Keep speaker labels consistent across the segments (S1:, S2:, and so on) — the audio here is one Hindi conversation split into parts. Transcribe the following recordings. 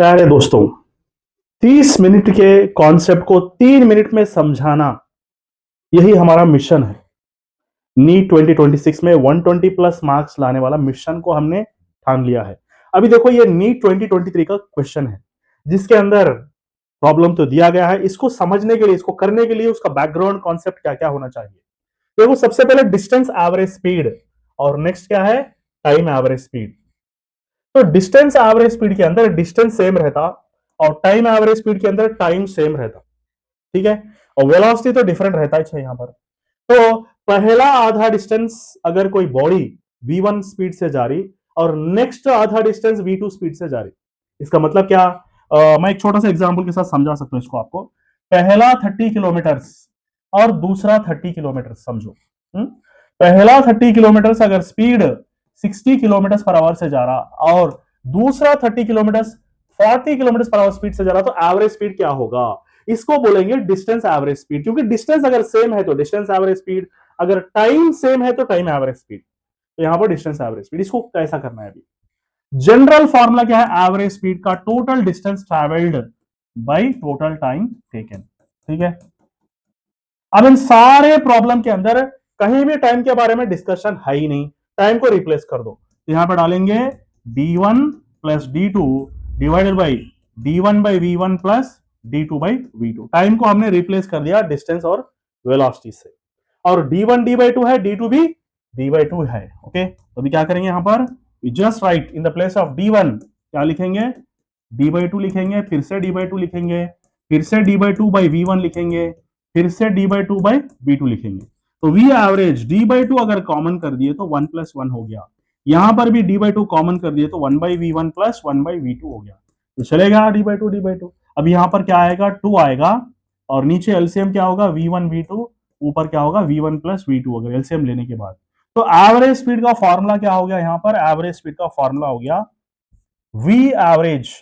S1: प्यारे दोस्तों, 30 मिनट के कॉन्सेप्ट को 3 मिनट में समझाना, यही हमारा मिशन है। नीट 2026 में 120 प्लस मार्क्स लाने वाला मिशन को हमने ठान लिया है। अभी देखो, ये नीट 2023 का क्वेश्चन है जिसके अंदर प्रॉब्लम तो दिया गया है। इसको समझने के लिए, इसको करने के लिए उसका बैकग्राउंड कॉन्सेप्ट क्या क्या होना चाहिए। देखो, सबसे पहले डिस्टेंस एवरेज स्पीड और नेक्स्ट क्या है, टाइम एवरेज स्पीड। तो डिस्टेंस एवरेज स्पीड के अंदर डिस्टेंस सेम रहता और टाइम एवरेज स्पीड के अंदर टाइम सेम रहता। ठीक है, और वेलोसिटी तो डिफरेंट रहता है यहां पर। तो पहला आधा डिस्टेंस अगर कोई बॉडी v1 स्पीड से जा रही और नेक्स्ट आधा डिस्टेंस v2 स्पीड से जा रही, इसका मतलब क्या? मैं एक छोटा सा एग्जांपल के साथ समझा सकता हूं इसको आपको। पहला 30 किलोमीटर और दूसरा 30 किलोमीटर समझो। पहला 30 किलोमीटर अगर स्पीड 60 किलोमीटर पर आवर से जा रहा और दूसरा 30 kilometre 40 kilometre per hour speed से जा रहा, तो एवरेज स्पीड क्या होगा? इसको बोलेंगे डिस्टेंस एवरेज स्पीड। क्योंकि डिस्टेंस अगर सेम है तो डिस्टेंस एवरेज स्पीड, अगर टाइम सेम है तो टाइम एवरेज स्पीड। तो यहां पर डिस्टेंस एवरेज स्पीड, इसको कैसा करना है अभी? जनरल फॉर्मूला क्या है? एवरेज स्पीड का total distance travelled by total time taken. ठीक है, अब इन सारे प्रॉब्लम के अंदर कहीं भी टाइम के बारे में डिस्कशन है ही नहीं। टाइम को रिप्लेस कर दो, तो यहां पर डालेंगे d1 plus d2 divided by d1 by v1 plus d2 by v2। Time को हमने रिप्लेस कर दिया डिस्टेंस और वेलोसिटी से, और d1 d बाई टू है, d2 भी d बाई टू है। ओके, तो अभी क्या करेंगे यहां पर? Just right in the place of d1 क्या लिखेंगे? d बाई टू लिखेंगे, फिर से d बाई टू लिखेंगे, फिर से d by two by v1 लिखेंगे, फिर से d by two by v2 लिखेंगे। तो v average d by two अगर कॉमन कर दिए तो 1 प्लस 1 हो गया। यहां पर भी d बाई टू कॉमन कर दिए तो 1 by v1 plus 1 by v2 हो गया। तो चलेगा d by two d by two. अब यहां पर क्या आएगा? 2 आएगा और नीचे एलसीएम क्या होगा? v1 v2, ऊपर क्या होगा? v1 प्लस v2 अगर एलसीएम लेने के बाद। तो एवरेज स्पीड का फॉर्मूला क्या हो गया? यहां पर एवरेज स्पीड का फॉर्मूला हो गया v average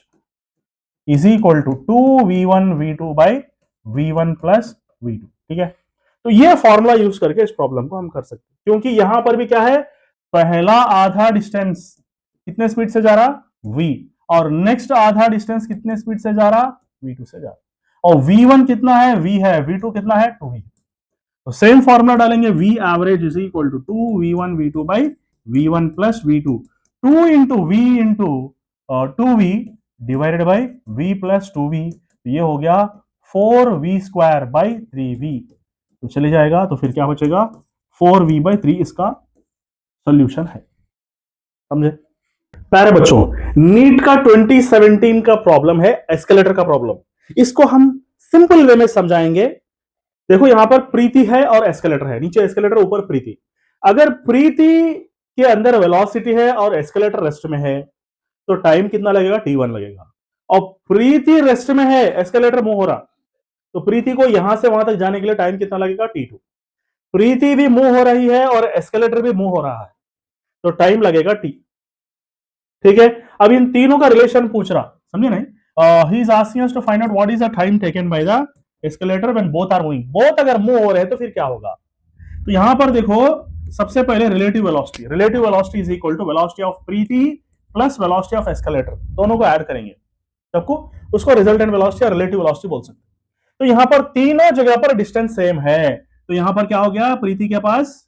S1: is equal to 2v1 v2 by v1 plus v2। ठीक है, तो ये फॉर्मूला यूज करके इस प्रॉब्लम को हम कर सकते हैं। क्योंकि यहां पर भी क्या है? पहला आधा डिस्टेंस कितने स्पीड से जा रहा? v, और नेक्स्ट आधा डिस्टेंस कितने स्पीड से जा रहा? v2 से जा रहा। और v1 कितना है? v है। v2 कितना है? 2v। तो सेम फॉर्मूला डालेंगे, v average is equal to 2v1 v2 by v1 plus v2। 2 into v into 2v divided by v plus 2v। ये हो गया 4v स्क्वायर बाई 3v। तो चले जाएगा, तो फिर क्या बचेगा? 4v बाई 3 इसका सोल्यूशन है। समझे प्यारे बच्चों? नीट का 2017 का प्रॉब्लम है एस्केलेटर का प्रॉब्लम। इसको हम सिंपल वे में समझाएंगे। देखो, यहां पर प्रीति है और एस्केलेटर है, नीचे एस्केलेटर ऊपर प्रीति। अगर प्रीति के अंदर वेलोसिटी है और एस्केलेटर रेस्ट में है तो टाइम कितना लगेगा? t1 लगेगा। और प्रीति रेस्ट में है, एस्केलेटर मूव हो रहा, तो प्रीति को यहां से वहां तक जाने के लिए टाइम कितना लगेगा? t2। प्रीति भी मूव हो रही है और एस्केलेटर भी मूव हो रहा है, तो टाइम लगेगा t। ठीक है, अब इन तीनों का रिलेशन पूछ रहा, समझे नहीं? He is asking us to find out what is the time taken by the escalator when both are moving. Both अगर मूव हो रहे हैं तो फिर क्या होगा? तो यहां पर देखो, सबसे पहले relative velocity. Relative velocity is equal to velocity of Preeti plus velocity of escalator, दोनों को ऐड करेंगे सबको, उसको रिजल्टेंट वेलोसिटी या रिलेटिव वेलोसिटी बोल सकते हैं। तो यहां पर तीनों जगह पर डिस्टेंस सेम है, तो यहां पर क्या हो गया? प्रीति के पास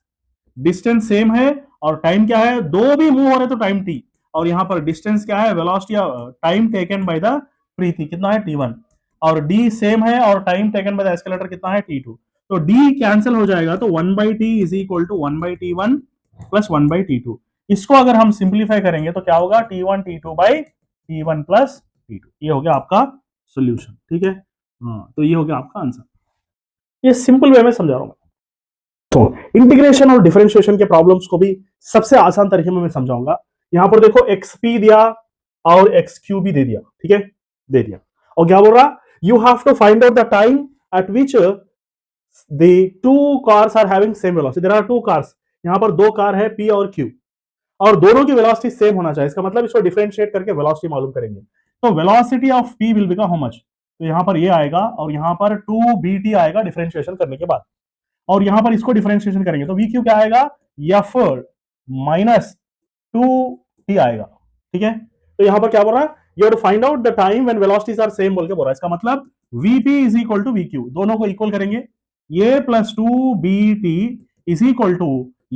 S1: डिस्टेंस सेम है और टाइम क्या है? दो भी मूव हो रहे तो टाइम t, और यहां पर डिस्टेंस क्या है? Velocity time taken by the Preeti कितना है? t1। और d सेम है और time taken by the escalator कितना है? t2। तो d कैंसिल हो जाएगा, तो 1 by T is equal to 1 by t1 plus 1 by t2। इसको अगर हम सिंप्लीफाई करेंगे तो क्या होगा? t1 t2 by t1 plus t2। ये हो गया आपका सोल्यूशन। ठीक है, हाँ, तो ये हो गया आपका आंसर। ये सिंपल वे में समझा रहा हूं। तो इंटीग्रेशन और डिफरेंशिएशन के प्रॉब्लम्स को भी सबसे आसान तरीके में मैं समझाऊंगा। यहां पर देखो, xp दिया और xq भी दे दिया। ठीक है, दे दिया, और क्या बोल रहा? You have to find out the time at which the two cars are having same velocity. There are two cars, यहां पर दो कार है p और q, और दोनों की वेलोसिटी सेम होना चाहिए। इसका मतलब इसको डिफरेंशिएट करके वेलोसिटी मालूम करेंगे। तो velocity of p will become how much? तो यहां पर ये आएगा और यहां पर 2bt आएगा डिफरेंशिएशन करने के बाद, और यहां पर इसको डिफरेंशिएशन करेंगे तो v क्यू क्या आएगा? f माइनस 2t आएगा। ठीक है, तो यहां पर क्या बोल रहा है? You have to find out the time when velocities are same बोल के बोल रहा है। इसका मतलब V P is equal to V Q, दोनों को इक्वल करेंगे, ये plus two B T is equal to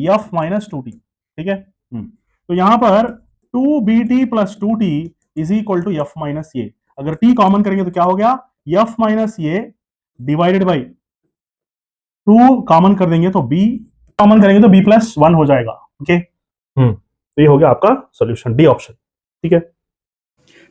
S1: F minus two T, ठीक है। तो यहां पर two B T plus two T is equal to F minus ये, अगर टी कॉमन करेंगे तो क्या हो गया, एफ माइनस ये डिवाइडेड बाई टू कॉमन कर देंगे तो बी कॉमन करेंगे तो बी प्लस वन हो जाएगा, ओके। तो ये हो गया आपका सॉल्यूशन, डी ऑप्शन, ठीक है।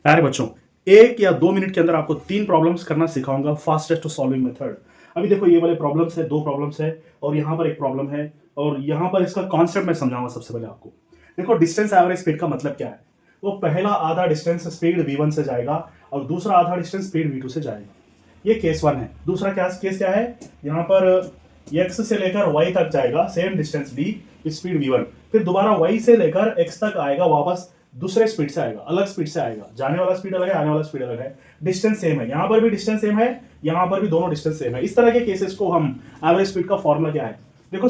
S1: प्यारे बच्चों, 1 या 2 मिनट के अंदर आपको 3 प्रॉब्लम्स करना सिखाऊंगा, फास्टेस्ट सॉल्विंग मेथड। अभी देखो ये वाले प्रॉब्लम्स है, 2 प्रॉब्लम्स है और यहां पर एक प्रॉब्लम है, और यहां पर इसका कॉन्सेप्ट मैं समझाऊंगा। सबसे पहले आपको देखो डिस्टेंस एवरेज स्पीड का मतलब क्या है। वो पहला आधा डिस्टेंस स्पीड v1 से जाएगा और दूसरा आधा डिस्टेंस स्पीड v2 से जाएगा, ये केस 1 है। दूसरा केस क्या है, यहां पर x से लेकर y तक जाएगा same distance d speed v1, फिर दोबारा y से लेकर x तक आएगा वापस, दूसरे स्पीड से आएगा, अलग स्पीड से आएगा, जाने वाला स्पीड अलग है, आने वाला स्पीड अलग है, डिस्टेंस सेम है, यहां पर भी डिस्टेंस सेम है, यहां पर भी दोनों डिस्टेंस सेम है। इस तरह के केसेस को हम एवरेज स्पीड का फॉर्मूला क्या है, देखो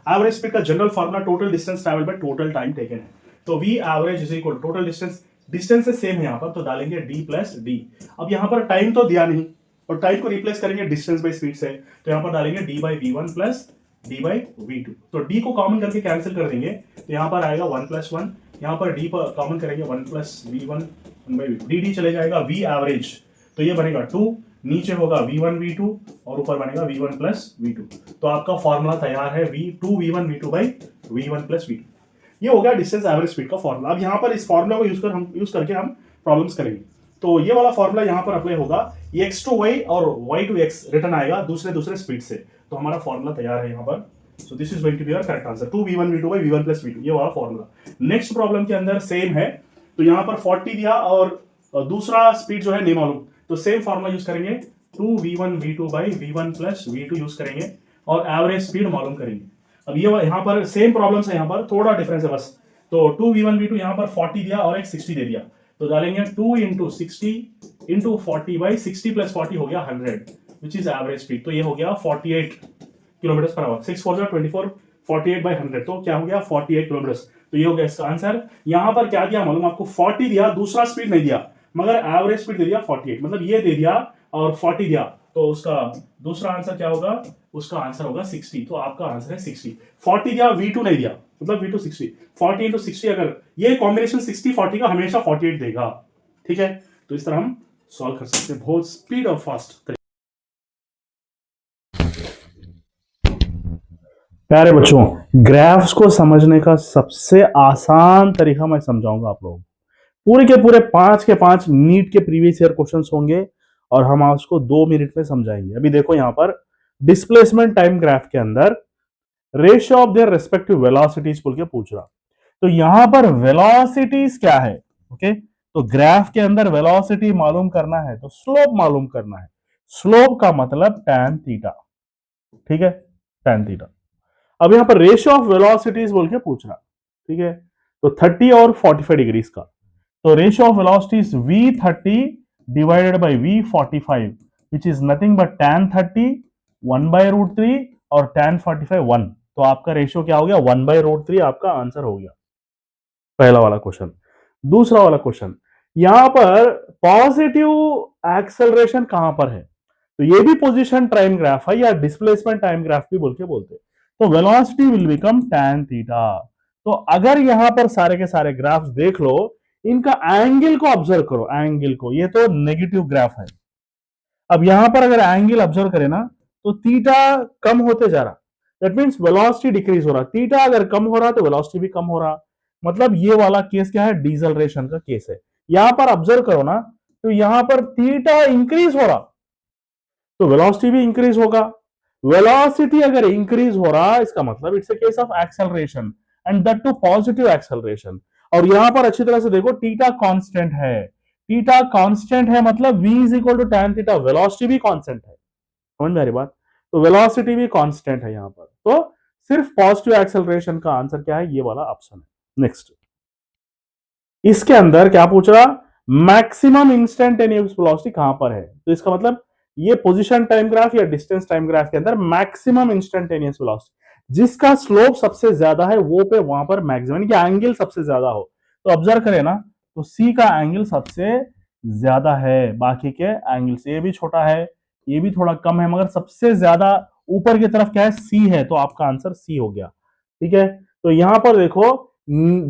S1: एवरेज स्पीड का general formula total distance travel by total time taken है। तो v average is equal total distance, distance से सेम है यहां पर, तो डालेंगे d प्लस डी। अब यहां पर टाइम तो दिया नहीं और टाइम को रिप्लेस करेंगे डिस्टेंस बाय स्पीड से, तो यहां पर डालेंगे d by V one plus D by V two. तो d को कॉमन करके कैंसिल कर देंगे तो यहां पर आएगा 1 प्लस 1, यहां पर d पर कॉमन करेंगे 1 plus V one one by V, D चले जाएगा, v एवरेज तो ये बनेगा 2, नीचे होगा v1 v2 और ऊपर बनेगा v1 प्लस v2। तो आपका फॉर्मूला तैयार है v2 v1 v2 by v1 plus v2। ये हो गया डिस्टेंस एवरेज स्पीड का फॉर्मूला। अब यहाँ पर इस फॉर्मूला को यूज करके हम प्रॉब्लम्स करेंगे। तो ये वाला फॉर्मूला यहाँ पर अप्लाई होगा, x टू y और y टू x रिटर्न आएगा दूसरे स्पीड से, तो हमारा फॉर्मूला तैयार है यहाँ पर। So this is going to be our correct answer, 2v1 v2 by v1 plus v2, ये वाला फॉर्मूला। नेक्स्ट प्रॉब्लम के अंदर सेम है, तो यहाँ पर 40 दिया और दूसरा स्पीड जो है नहीं मालूम, तो सेम फॉर्मूला यूज करेंगे, 2v1 v2 by v1 plus v2 use करेंगे और एवरेज स्पीड मालूम करेंगे। अब ये यहाँ पर सेम प्रॉब्लम्स है, यहाँ पर थोड़ा डिफरेंस है बस। तो 2v1 v2 यहाँ पर 40 दिया और एक 60 दे दिया, तो डालेंगे 2 इंटू 60 इंटू 40 बाई 60 प्लस 40 हो गया 100, विच इज एवरेज स्पीड। तो ये हो गया 48 किलोमीटर पर आवर, 6 4 24, 48 बाई 100, तो क्या हो गया 48 किलोमीटर। तो ये हो गया इसका आंसर। यहाँ पर क्या दिया मालूम आपको, 40 दिया, दूसरा स्पीड नहीं दिया, मगर एवरेज स्पीड दे दिया 48, मतलब ये दे दिया और 40 दिया, तो उसका दूसरा आंसर क्या होगा, उसका आंसर होगा 60। तो आपका आंसर है 60। 40 दिया, v2 नहीं दिया, मतलब v2 60, 40 इंटू 60, अगर ये कॉम्बिनेशन 60 40 का हमेशा 48 देगा, ठीक है। तो इस तरह हम सॉल्व कर सकते हैं बहुत स्पीड और फास्ट। प्यारे बच्चों, ग्राफ्स को समझने का सबसे आसान तरीका मैं समझाऊंगा आप लोगों को। पूरे के पूरे 5 के 5 नीट के प्रीवियस ईयर क्वेश्चंस होंगे और हम उसको 2 मिनट में समझाएंगे। अभी देखो यहाँ पर डिस्प्लेसमेंट टाइम ग्राफ के अंदर ratio of their respective velocities बोल के पूछ रहा, तो यहां पर वेलोसिटीज क्या है, ओके। तो ग्राफ के अंदर वेलोसिटी मालूम करना है तो स्लोप मालूम करना है, स्लोप का मतलब tan थीटा, ठीक है, tan थीटा। अब यहां पर रेशियो ऑफ वेलोसिटीज बोल के पूछ रहा, ठीक है, तो 30 और 45 डिग्री का, तो ratio of velocities v30 divided by v45 which is nothing but tan 30 1 by root 3 और tan 45 1, तो आपका रेशियो क्या हो गया 1 बाय रूट 3, आपका आंसर हो गया पहला वाला क्वेश्चन। दूसरा वाला क्वेश्चन, यहां पर पॉजिटिव एक्सेलरेशन कहां पर है, तो ये भी पोजीशन टाइम ग्राफ है या डिस्प्लेसमेंट टाइम ग्राफ भी बोल के बोलते हैं। तो velocity will become tan theta. तो अगर यहां पर सारे के सारे ग्राफ्स देख लो, इनका एंगल को ऑब्जर्व करो, एंगल को, ये तो नेगेटिव ग्राफ है। अब यहां पर अगर एंगल ऑब्जर्व करें ना, तो थीटा कम होते जा रहा, दैट मींस वेलोसिटी डिक्रीज हो रहा, थीटा अगर कम हो रहा तो वेलोसिटी भी कम हो रहा, मतलब ये वाला केस क्या है, डीजलरेशन का केस है। यहां पर ऑब्जर्व करो ना, तो यहां पर थीटा इंक्रीज हो रहा तो वेलोसिटी भी इंक्रीज होगा। वेलोसिटी अगर इंक्रीज हो रहा, इसका मतलब it's a case of acceleration and that too positive acceleration. और यहां पर अच्छी तरह से देखो, थीटा कांस्टेंट है, थीटा कांस्टेंट है मतलब v is equal to tan theta, velocity भी कांस्टेंट है, समझ में आ रही बात। तो वेलोसिटी भी कांस्टेंट है यहां पर, तो सिर्फ पॉजिटिव एक्सेलरेशन का आंसर क्या है, ये वाला ऑप्शन है। नेक्स्ट, इसके अंदर क्या पूछ रहा, मैक्सिमम इंस्टेंटेनियस वेलोसिटी कहां पर है, तो इसका मतलब ये पोजीशन टाइम ग्राफ या डिस्टेंस टाइम ग्राफ के अंदर मैक्सिमम इंस्टेंटेनियस वेलोसिटी जिसका स्लोप सबसे ज्यादा है वो पे वहां पर मैक्सिमम, यानी कि एंगल सबसे ज्यादा हो। तो ऑब्जर्व करें ना, तो सी का एंगल सबसे ज्यादा है बाकी के एंगल से। ये भी छोटा है, ये भी थोड़ा कम है, मगर सबसे ज्यादा ऊपर की तरफ क्या है, सी है, तो आपका आंसर सी हो गया। ठीक है, तो यहां पर देखो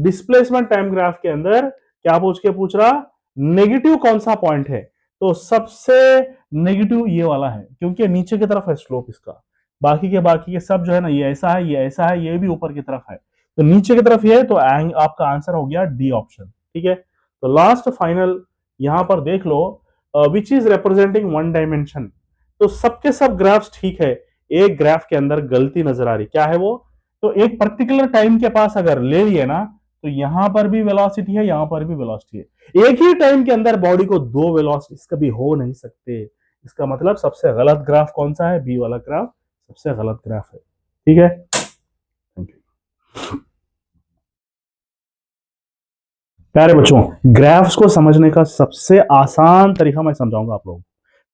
S1: डिस्प्लेसमेंट टाइम ग्राफ के अंदर क्या पूछ रहा, नेगेटिव कौन सा पॉइंट है, तो सबसे नेगेटिव ये वाला है, क्योंकि नीचे की तरफ है स्लोप इसका। बाकी के सब जो है ना, ये ऐसा है, ये ऐसा है, ये भी ऊपर की तरफ है, तो नीचे की तरफ ये है, तो आपका आंसर हो गया डी ऑप्शन। ठीक है, तो लास्ट फाइनल यहां पर देख लो, which is representing one dimension. तो सबके सब ग्राफ्स ठीक है, एक ग्राफ के अंदर गलती नजर आ रही, क्या है वो, तो एक पर्टिकुलर टाइम के पास अगर ले लिए ना, तो यहां पर भी वेलोसिटी है, यहां पर भी वेलोसिटी है। एक ही टाइम के अंदर बॉडी को दो वेलोसिटीज कभी हो नहीं सकते। इसका मतलब सबसे गलत ग्राफ कौन सा है, बी वाला ग्राफ सबसे गलत ग्राफ है। ठीक है, थैंक यू। प्यारे बच्चों, ग्राफ्स को समझने का सबसे आसान तरीका मैं समझाऊंगा आप लोगों को।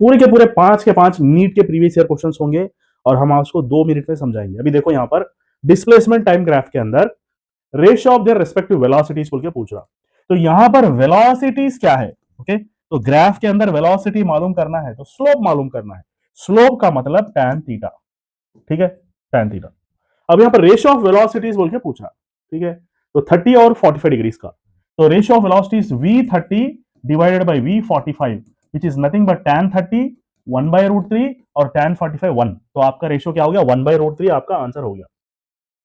S1: पूरे के पूरे 5 के 5 नीट के प्रीवियस ईयर क्वेश्चंस होंगे और हम आपको 2 मिनट में समझाएंगे। अभी देखो यहां पर डिस्प्लेसमेंट टाइम ग्राफ के अंदर ratio of their respective velocities बोल के पूछ रहा, तो यहां पर वेलोसिटीज क्या है, ओके, तो ग्राफ के अंदर वेलोसिटी मालूम करना है तो स्लोप मालूम करना है। स्लोप का मतलब tan थीटा। ठीक है, tan थीटा। अब यहां पर रेशियो ऑफ वेलोसिटीज बोल के पूछा, ठीक है, तो 30 और 45 डिग्रीज का, तो ratio of velocities v30 divided by v45 which is nothing but tan 30 1/√3 और tan 45 1, तो आपका रेशियो क्या हो गया, 1/√3 आपका आंसर हो गया,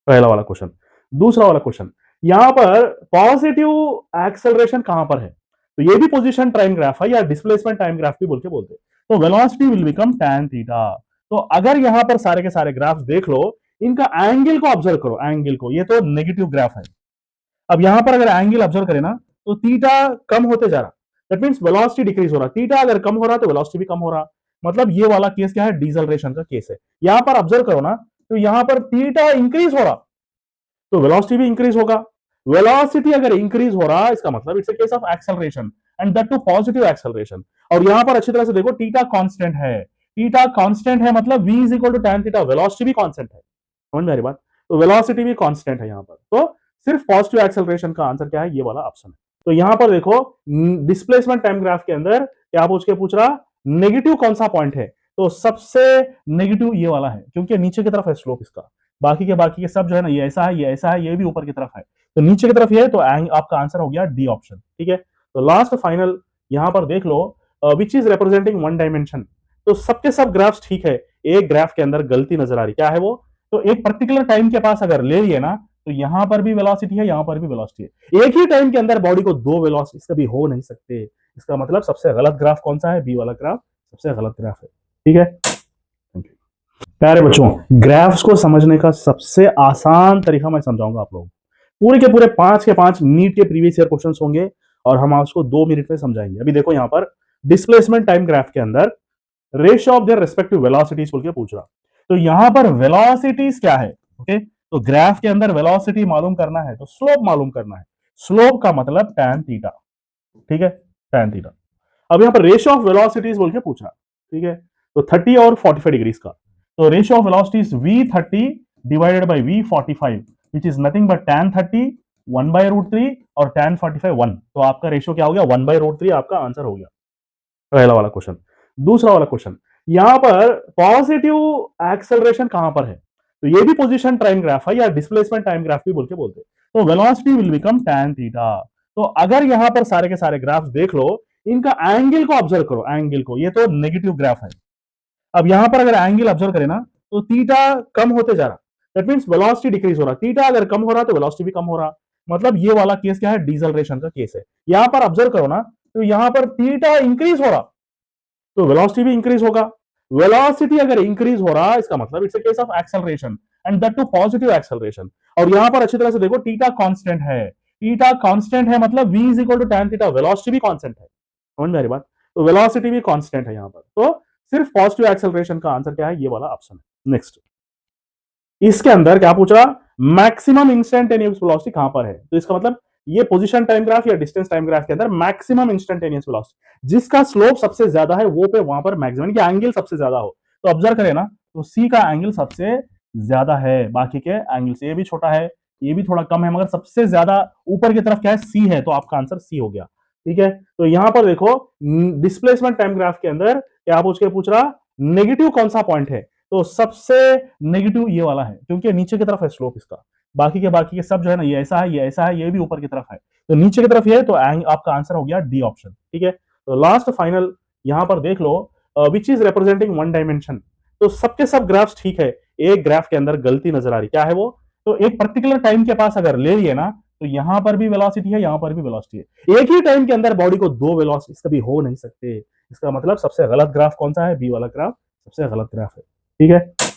S1: पहला वाला क्वेश्चन। दूसरा वाला क्वेश्चन, यहां पर पॉजिटिव एक्सेलरेशन कहां पर है, तो ये भी पोजीशन टाइम ग्राफ है या डिस्प्लेसमेंट टाइम ग्राफ भी बोल के बोलते हैं, तो velocity will become tan theta. तो अगर यहां पर सारे के सारे ग्राफ्स देख लो, इनका एंगल को ऑब्जर्व करो, एंगल को, ये तो नेगेटिव ग्राफ है। अब यहां पर अगर एंगल ऑब्जर्व करें ना, तो थीटा कम होते जा रहा, दैट मींस वेलोसिटी डिक्रीज हो रहा, थीटा अगर कम हो रहा तो वेलोसिटी भी कम हो रहा, मतलब ये वाला केस क्या है, डीजलरेशन का केस है। यहां पर ऑब्जर्व करो ना, तो यहां पर थीटा इंक्रीज हो रहा, तो वेलोसिटी भी इंक्रीज होगा। वेलोसिटी अगर इंक्रीज हो रहा, इसका मतलब it's a case of acceleration, and that too positive acceleration. और यहां पर अच्छी तरह से देखो, थीटा कांस्टेंट है, थीटा कांस्टेंट है मतलब v is equal to tan theta, velocity भी कांस्टेंट है, समझ में आ रही बात, तो वेलोसिटी भी कांस्टेंट है यहां पर, तो सिर्फ पॉजिटिव एक्सेलरेशन का आंसर क्या है, ये वाला ऑप्शन है। तो यहां पर देखो डिस्प्लेसमेंट टाइम ग्राफ के अंदर क्या पूछ रहा, नेगेटिव कौन सा पॉइंट है, तो सबसे नेगेटिव ये वाला है, क्योंकि नीचे की तरफ है स्लोप इसका। बाकी के सब जो है ना, ये ऐसा है, ये ऐसा है, ये भी ऊपर की तरफ है, तो नीचे की तरफ ये है, तो आपका आंसर हो गया डी ऑप्शन। ठीक है, तो लास्ट फाइनल यहां पर देख लो, which is representing one dimension. तो सबके सब ग्राफ्स ठीक है, एक ग्राफ के अंदर गलती नजर आ रही, क्या है वो, तो एक पर्टिकुलर टाइम के पास अगर ले लिए ना, तो यहां पर भी वेलोसिटी है, यहां पर भी वेलोसिटी है। एक ही टाइम के अंदर बॉडी को दो वेलोसिटीज कभी हो नहीं सकते। इसका मतलब सबसे गलत ग्राफ कौन सा है, बी वाला ग्राफ सबसे गलत ग्राफ है। ठीक है, थैंक यू। प्यारे बच्चों, ग्राफ्स को समझने का सबसे आसान तरीका मैं समझाऊंगा आप लोगों को। पूरे के पूरे 5 के 5 नीट के प्रीवियस ईयर क्वेश्चंस होंगे और हम आपको 2 मिनट में समझाएंगे। अभी देखो यहां पर डिस्प्लेसमेंट टाइम ग्राफ के अंदर ratio of their respective velocities बोल के पूछ रहा, तो यहां पर वेलोसिटीज क्या है, ओके, तो ग्राफ के अंदर वेलोसिटी मालूम करना है तो स्लोप मालूम करना है। स्लोप का मतलब tan थीटा। ठीक है, tan थीटा। अब यहां पर रेशियो ऑफ वेलोसिटीज बोल के पूछा, ठीक है, तो 30 और 45 डिग्रीज का, तो ratio of velocities v30 divided by v45 which is nothing but tan 30 1/√3 और tan 45 1, तो आपका रेशियो क्या हो गया, 1/√3 आपका आंसर हो गया, पहला वाला क्वेश्चन। दूसरा वाला क्वेश्चन, यहां पर पॉजिटिव एक्सेलरेशन कहां पर है, तो ये भी पोजीशन टाइम ग्राफ है या डिस्प्लेसमेंट टाइम ग्राफ भी बोल के बोलते हैं, तो velocity will become tan theta. तो अगर यहां पर सारे के सारे ग्राफ्स देख लो, इनका एंगल को ऑब्जर्व करो, एंगल को, ये तो नेगेटिव ग्राफ है। अब यहां पर अगर एंगल ऑब्जर्व करें ना, तो थीटा कम होते जा रहा, दैट मींस वेलोसिटी डिक्रीज हो रहा, थीटा अगर कम हो रहा तो वेलोसिटी भी कम हो रहा, मतलब ये वाला केस क्या है, डीजलरेशन का केस है। यहां पर ऑब्जर्व करो ना, तो यहां पर थीटा इंक्रीज हो रहा, तो वेलोसिटी भी इंक्रीज होगा। वेलोसिटी अगर इंक्रीज हो रहा, इसका मतलब it's a case of acceleration, and that too positive acceleration. और यहां पर अच्छी तरह से देखो, थीटा कांस्टेंट है, थीटा कांस्टेंट है मतलब v is equal to tan theta, velocity भी कांस्टेंट है, समझ में आ रही बात, तो वेलोसिटी भी कांस्टेंट है यहां पर, तो सिर्फ पॉजिटिव एक्सेलरेशन का आंसर क्या है, ये वाला ऑप्शन है। नेक्स्ट, इसके अंदर क्या पूछ रहा, मैक्सिमम इंस्टेंटेनियस वेलोसिटी कहां पर है, तो इसका मतलब ये पोजीशन टाइम ग्राफ या डिस्टेंस टाइम ग्राफ के अंदर मैक्सिमम इंस्टेंटेनियस वेलोसिटी जिसका स्लोप सबसे ज्यादा है, वो पे वहां पर मैक्सिमम की एंगल सबसे ज्यादा हो, तो ऑब्जर्व करें ना, तो सी का एंगल सबसे ज्यादा है बाकी के एंगल से। ये भी छोटा है, ये भी थोड़ा कम है, मगर सबसे ज्यादा ऊपर की तरफ क्या है, सी है, तो आपका आंसर सी हो गया। ठीक है, तो यहां पर देखो डिस्प्लेसमेंट टाइम ग्राफ के अंदर क्या पूछ रहा, नेगेटिव कौन सा पॉइंट है, तो सबसे नेगेटिव ये वाला है, क्योंकि नीचे की तरफ है स्लोप इसका, बाकी के सब जो है ना, ये ऐसा है, ये ऐसा है, ये भी ऊपर की तरफ है, तो नीचे की तरफ ये है, तो आपका आंसर हो गया डी ऑप्शन। ठीक है, तो लास्ट फाइनल यहां पर देख लो, which is representing one dimension, तो सबके सब ग्राफ्स ठीक है, एक ग्राफ के अंदर गलती नजर आ रही, क्या है वो, तो एक पर्टिकुलर टाइम के पास अगर ले लिए ना, तो यहां पर भी वेलोसिटी है, यहां पर भी वेलोसिटी है, एक ही टाइम के अंदर बॉडी को दो वेलोसिटी कभी हो नहीं सकते, इसका मतलब सबसे गलत ग्राफ कौन सा है, बी वाला ग्राफ सबसे गलत ग्राफ है। ठीक है,